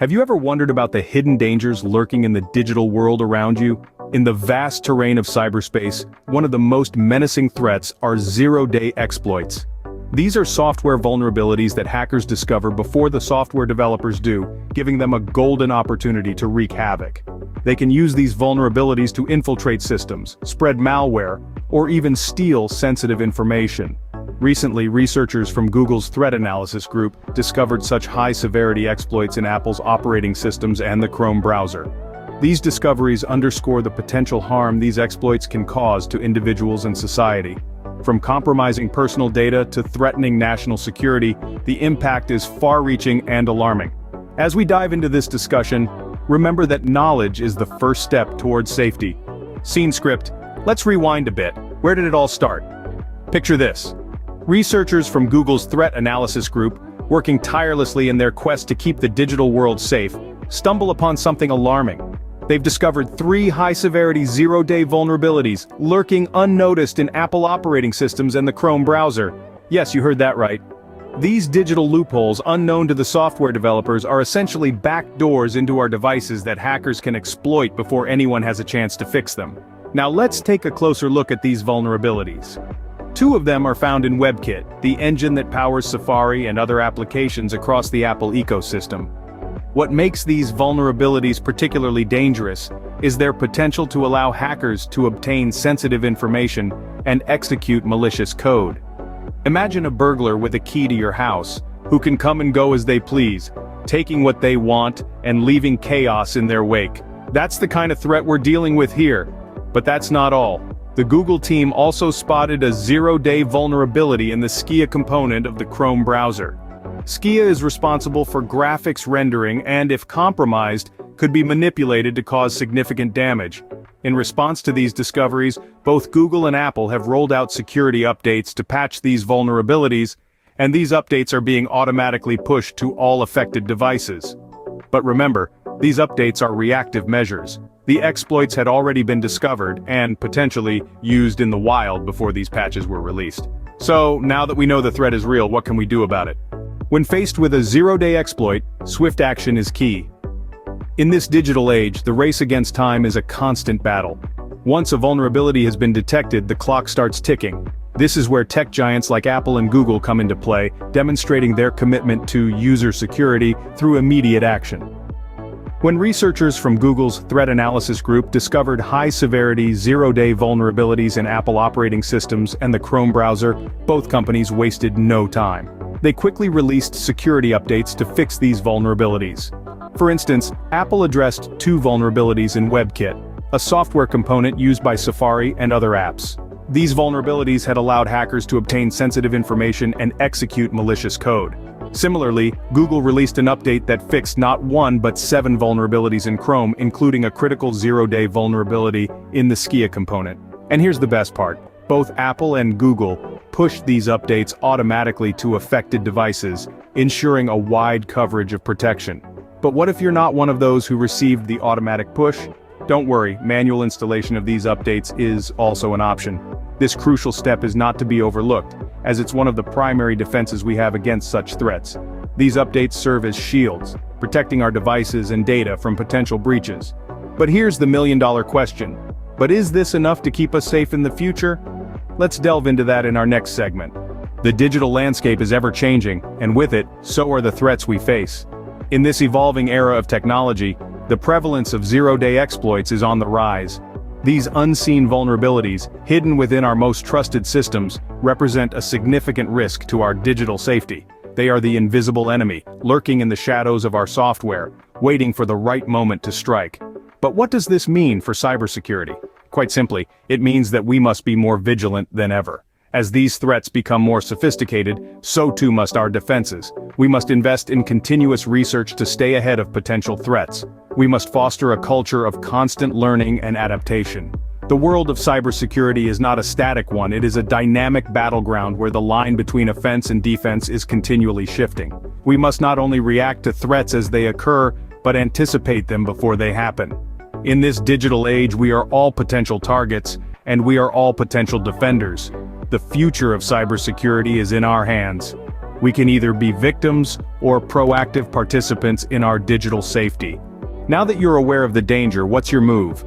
Have you ever wondered about the hidden dangers lurking in the digital world around you? In the vast terrain of cyberspace, one of the most menacing threats are zero-day exploits. These are software vulnerabilities that hackers discover before the software developers do, giving them a golden opportunity to wreak havoc. They can use these vulnerabilities to infiltrate systems, spread malware, or even steal sensitive information. Recently, researchers from Google's Threat Analysis Group discovered such high-severity exploits in Apple's operating systems and the Chrome browser. These discoveries underscore the potential harm these exploits can cause to individuals and society. From compromising personal data to threatening national security, the impact is far-reaching and alarming. As we dive into this discussion, remember that knowledge is the first step towards safety. Scene script, let's rewind a bit. Where did it all start? Picture this. Researchers from Google's Threat Analysis Group, working tirelessly in their quest to keep the digital world safe, stumble upon something alarming. They've discovered 3 high-severity zero-day vulnerabilities lurking unnoticed in Apple operating systems and the Chrome browser. Yes, you heard that right. These digital loopholes, unknown to the software developers, are essentially backdoors into our devices that hackers can exploit before anyone has a chance to fix them. Now let's take a closer look at these vulnerabilities. 2 of them are found in WebKit, the engine that powers Safari and other applications across the Apple ecosystem. What makes these vulnerabilities particularly dangerous is their potential to allow hackers to obtain sensitive information and execute malicious code. Imagine a burglar with a key to your house, who can come and go as they please, taking what they want and leaving chaos in their wake. That's the kind of threat we're dealing with here. But that's not all. The Google team also spotted a zero-day vulnerability in the Skia component of the Chrome browser. Skia is responsible for graphics rendering and, if compromised, could be manipulated to cause significant damage. In response to these discoveries, both Google and Apple have rolled out security updates to patch these vulnerabilities, and these updates are being automatically pushed to all affected devices. But remember, these updates are reactive measures. The exploits had already been discovered and, potentially, used in the wild before these patches were released. So, now that we know the threat is real, what can we do about it? When faced with a zero-day exploit, swift action is key. In this digital age, the race against time is a constant battle. Once a vulnerability has been detected, the clock starts ticking. This is where tech giants like Apple and Google come into play, demonstrating their commitment to user security through immediate action. When researchers from Google's Threat Analysis Group discovered high-severity, zero-day vulnerabilities in Apple operating systems and the Chrome browser, both companies wasted no time. They quickly released security updates to fix these vulnerabilities. For instance, Apple addressed 2 vulnerabilities in WebKit, a software component used by Safari and other apps. These vulnerabilities had allowed hackers to obtain sensitive information and execute malicious code. Similarly, Google released an update that fixed not 1 but 7 vulnerabilities in Chrome, including a critical zero-day vulnerability in the Skia component. And here's the best part. Both Apple and Google pushed these updates automatically to affected devices, ensuring a wide coverage of protection. But what if you're not one of those who received the automatic push? Don't worry, manual installation of these updates is also an option. This crucial step is not to be overlooked, as it's one of the primary defenses we have against such threats. These updates serve as shields, protecting our devices and data from potential breaches. But here's the million-dollar question. But is this enough to keep us safe in the future? Let's delve into that in our next segment. The digital landscape is ever-changing, and with it, so are the threats we face. In this evolving era of technology, the prevalence of zero-day exploits is on the rise. These unseen vulnerabilities, hidden within our most trusted systems, represent a significant risk to our digital safety. They are the invisible enemy, lurking in the shadows of our software, waiting for the right moment to strike. But what does this mean for cybersecurity? Quite simply, it means that we must be more vigilant than ever. As these threats become more sophisticated, so too must our defenses. We must invest in continuous research to stay ahead of potential threats. We must foster a culture of constant learning and adaptation. The world of cybersecurity is not a static one, it is a dynamic battleground where the line between offense and defense is continually shifting. We must not only react to threats as they occur, but anticipate them before they happen. In this digital age, we are all potential targets, and we are all potential defenders. The future of cybersecurity is in our hands. We can either be victims or proactive participants in our digital safety. Now that you're aware of the danger, what's your move?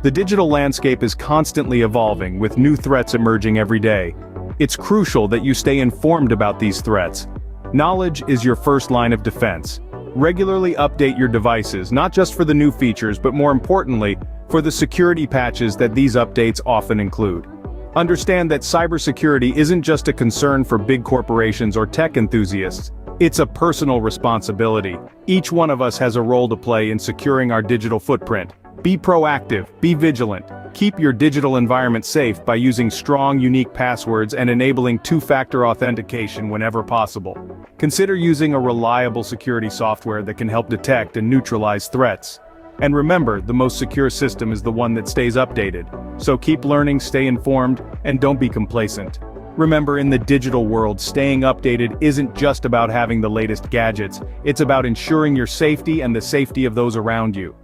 The digital landscape is constantly evolving, with new threats emerging every day. It's crucial that you stay informed about these threats. Knowledge is your first line of defense. Regularly update your devices, not just for the new features, but more importantly, for the security patches that these updates often include. Understand that cybersecurity isn't just a concern for big corporations or tech enthusiasts. It's a personal responsibility. Each one of us has a role to play in securing our digital footprint. Be proactive, be vigilant. Keep your digital environment safe by using strong, unique passwords and enabling two-factor authentication whenever possible. Consider using a reliable security software that can help detect and neutralize threats. And remember, the most secure system is the one that stays updated. So keep learning, stay informed, and don't be complacent. Remember, in the digital world, staying updated isn't just about having the latest gadgets. It's about ensuring your safety and the safety of those around you.